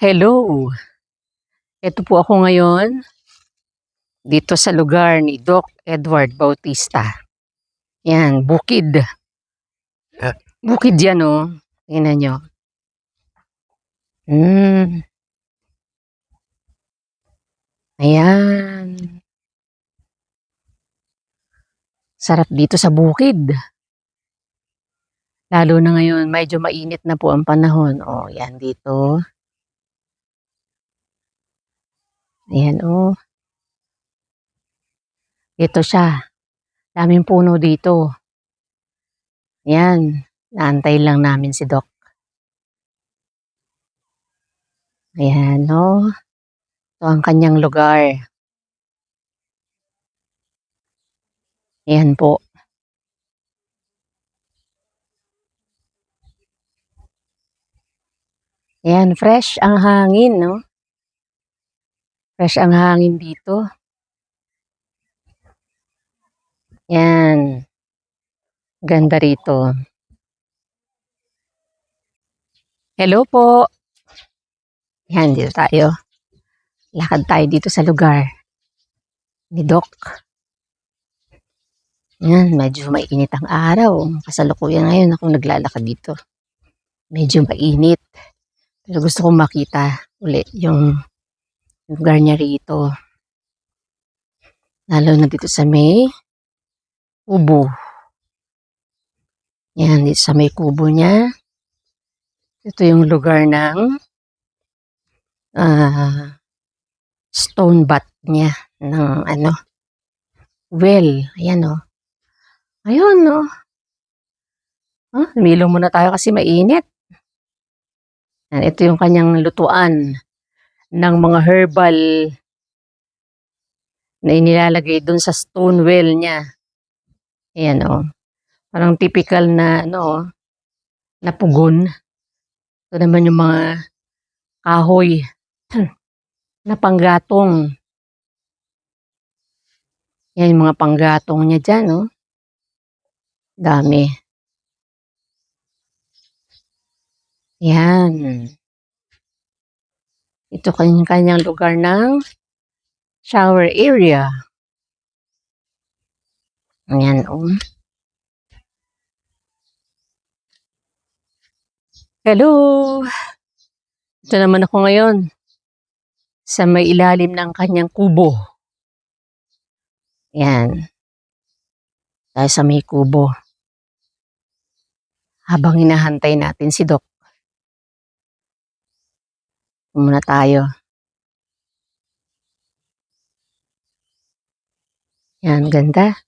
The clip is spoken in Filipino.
Hello, ito po ako ngayon dito sa lugar ni Doc Edward Bautista. Yan, bukid. Bukid yan oh. Tingnan nyo. Ayan. Sarap dito sa bukid. Lalo na ngayon, medyo mainit na po ang panahon. Oh, yan dito. Ayan oh. Ito siya. Daming puno dito. Yan. Naantay lang namin si Doc. Ayan oh. Ito ang kanyang lugar. Ayan po. Ayan, fresh ang hangin, no? Fresh ang hangin dito. Yan. Ganda rito. Hello po. Yan, dito tayo. Lakad tayo dito sa lugar ni Doc. Yan, medyo mainit ang araw. Kasalukuyan ngayon akong naglalakad dito. Medyo mainit. Pero gusto kong makita ulit yung lugar niya rito. Lalo na dito sa may kubo. Yan, dito sa may kubo niya. Ito yung lugar ng stone bath niya. Ng well. Ayan o. Ayun o. Lumilong muna tayo kasi mainit. Yan, ito yung kanyang lutuan ng mga herbal na inilalagay dun sa stone well niya. Ayan o. Parang typical na na pugon. Ito naman yung mga kahoy na panggatong. Yan yung mga panggatong niya dyan, oh. Dami. Yan. Ito kanyang lugar ng shower area. Ayan, oh. Hello! Ito naman ako ngayon sa may ilalim ng kanyang kubo. Yan. Tayo sa may kubo. Habang hinahantay natin si Doc. Muna tayo. Yan, ganda.